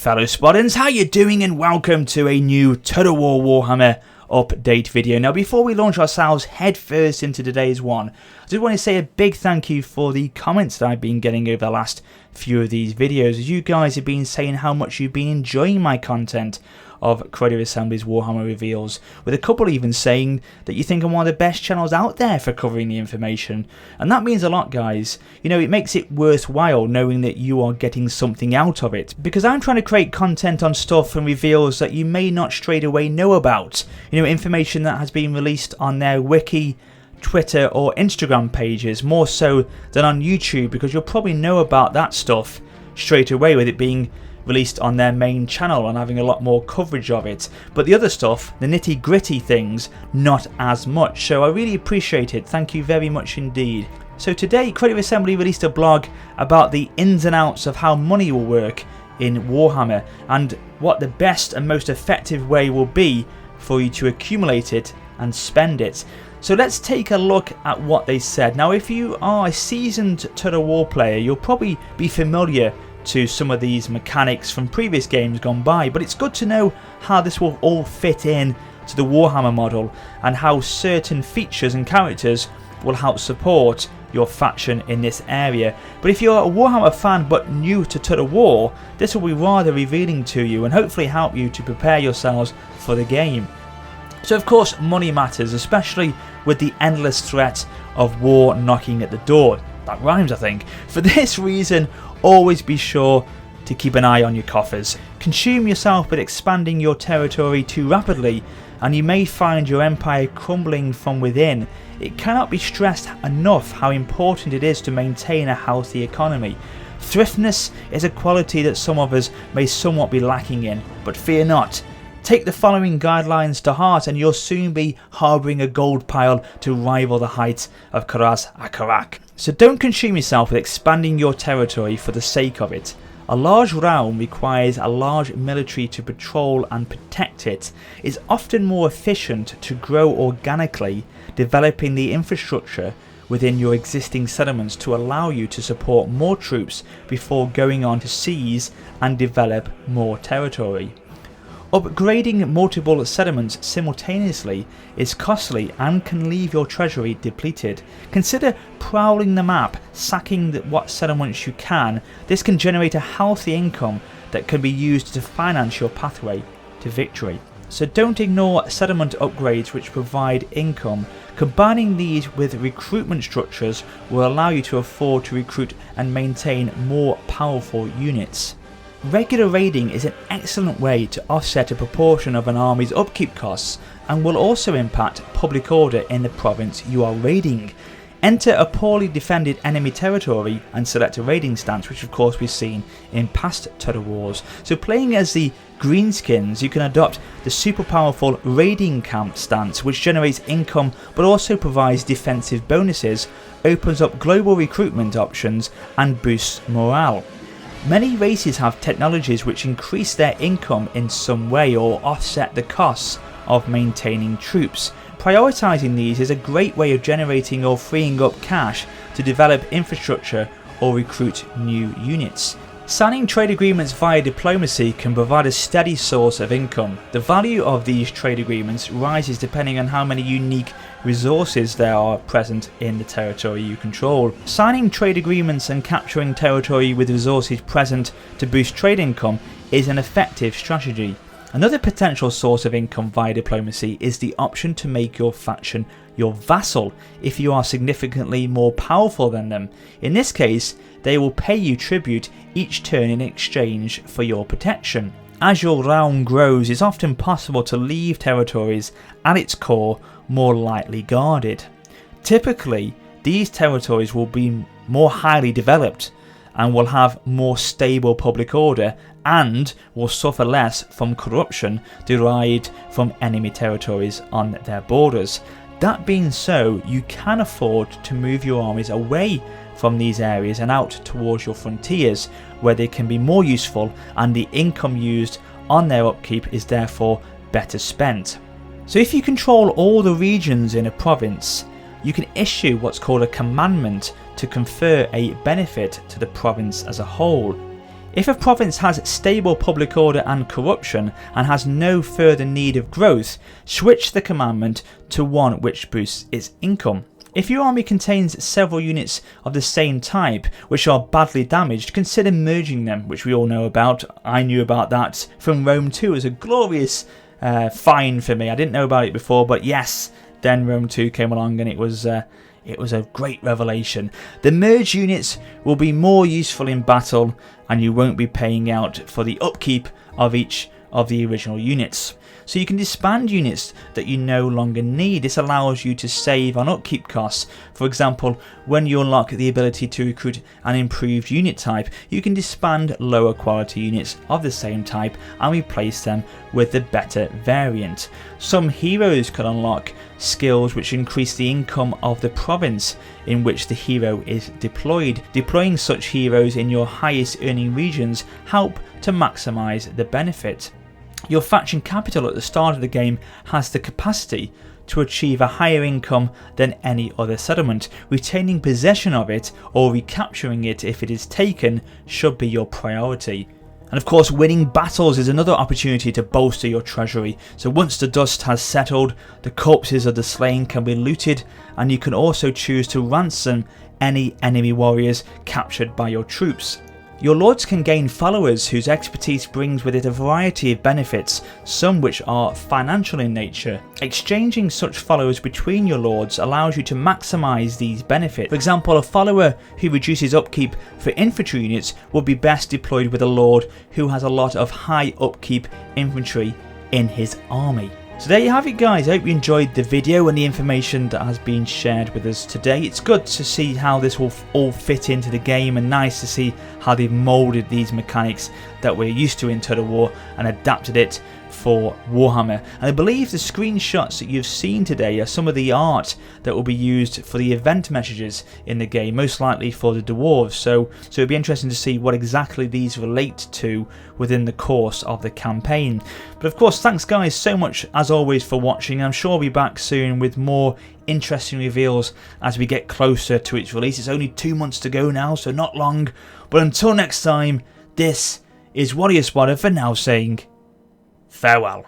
fellow Spartans, how you doing, and welcome to a new Total War Warhammer update video. Now, before we launch ourselves headfirst into today's one, I just want to say a big thank you for the comments that I've been getting over the last few of these videos. You guys have been saying how much you've been enjoying my content of Creative Assembly's Warhammer reveals, with a couple even saying that you think I'm one of the best channels out there for covering the information, and that means a lot, guys. You know, it makes it worthwhile knowing that you are getting something out of it, because I'm trying to create content on stuff and reveals that you may not straight away know about. You know, information that has been released on their wiki, Twitter or Instagram pages, more so than on YouTube, because you'll probably know about that stuff straight away with it being released on their main channel and having a lot more coverage of it. But the other stuff, the nitty gritty things, not as much. So I really appreciate it. Thank you very much indeed. So today, Creative Assembly released a blog about the ins and outs of how money will work in Warhammer and what the best and most effective way will be for you to accumulate it and spend it. So let's take a look at what they said. Now, if you are a seasoned Total War player, you'll probably be familiar to some of these mechanics from previous games gone by, but it's good to know how this will all fit in to the Warhammer model and how certain features and characters will help support your faction in this area. But if you're a Warhammer fan but new to Total War, this will be rather revealing to you and hopefully help you to prepare yourselves for the game. So of course money matters, especially with the endless threat of war knocking at the door. That rhymes, I think. For this reason, always be sure to keep an eye on your coffers. Consume yourself with expanding your territory too rapidly and you may find your empire crumbling from within. It cannot be stressed enough how important it is to maintain a healthy economy. Thriftness is a quality that some of us may somewhat be lacking in, but fear not. Take the following guidelines to heart and you'll soon be harbouring a gold pile to rival the height of Karaz Akarak. So don't consume yourself with expanding your territory for the sake of it. A large realm requires a large military to patrol and protect it. It's often more efficient to grow organically, developing the infrastructure within your existing settlements to allow you to support more troops before going on to seize and develop more territory. Upgrading multiple settlements simultaneously is costly and can leave your treasury depleted. Consider prowling the map, sacking what settlements you can. This can generate a healthy income that can be used to finance your pathway to victory. So don't ignore settlement upgrades which provide income. Combining these with recruitment structures will allow you to afford to recruit and maintain more powerful units. Regular raiding is an excellent way to offset a proportion of an army's upkeep costs and will also impact public order in the province you are raiding. Enter a poorly defended enemy territory and select a raiding stance, which of course we've seen in past Total Wars. So playing as the Greenskins, you can adopt the super powerful raiding camp stance, which generates income but also provides defensive bonuses, opens up global recruitment options and boosts morale. Many races have technologies which increase their income in some way or offset the costs of maintaining troops. Prioritising these is a great way of generating or freeing up cash to develop infrastructure or recruit new units. Signing trade agreements via diplomacy can provide a steady source of income. The value of these trade agreements rises depending on how many unique resources there are present in the territory you control. Signing trade agreements and capturing territory with resources present to boost trade income is an effective strategy. Another potential source of income via diplomacy is the option to make your faction your vassal if you are significantly more powerful than them. In this case, they will pay you tribute each turn in exchange for your protection. As your realm grows, it's often possible to leave territories at its core more lightly guarded. Typically, these territories will be more highly developed and will have more stable public order and will suffer less from corruption derived from enemy territories on their borders. That being so, you can afford to move your armies away from these areas and out towards your frontiers where they can be more useful and the income used on their upkeep is therefore better spent. So if you control all the regions in a province, you can issue what's called a commandment to confer a benefit to the province as a whole. If a province has stable public order and corruption and has no further need of growth, switch the commandment to one which boosts its income. If your army contains several units of the same type which are badly damaged, consider merging them, which we all know about. I knew about that from Rome 2 as a glorious find for me. I didn't know about it before, but yes, then Rome 2 came along and it was a great revelation. The merged units will be more useful in battle and you won't be paying out for the upkeep of each of the original units. So you can disband units that you no longer need. This allows you to save on upkeep costs. For example, when you unlock the ability to recruit an improved unit type, you can disband lower quality units of the same type and replace them with the better variant. Some heroes can unlock skills which increase the income of the province in which the hero is deployed. Deploying such heroes in your highest earning regions help to maximize the benefit. Your faction capital at the start of the game has the capacity to achieve a higher income than any other settlement. Retaining possession of it or recapturing it if it is taken should be your priority. And of course, winning battles is another opportunity to bolster your treasury. So once the dust has settled, the corpses of the slain can be looted, and you can also choose to ransom any enemy warriors captured by your troops. Your lords can gain followers whose expertise brings with it a variety of benefits, some which are financial in nature. Exchanging such followers between your lords allows you to maximise these benefits. For example, a follower who reduces upkeep for infantry units would be best deployed with a lord who has a lot of high upkeep infantry in his army. So there you have it, guys. I hope you enjoyed the video and the information that has been shared with us today. It's good to see how this will all fit into the game, and nice to see how they've moulded these mechanics that we're used to in Total War and adapted it for Warhammer. And I believe the screenshots that you've seen today are some of the art that will be used for the event messages in the game, most likely for the dwarves. So it'd be interesting to see what exactly these relate to within the course of the campaign. But of course, thanks guys so much as always for watching. I'm sure I'll be back soon with more interesting reveals as we get closer to its release. It's only 2 months to go now, so not long. But until next time, this is Warrior Spotter for now saying farewell.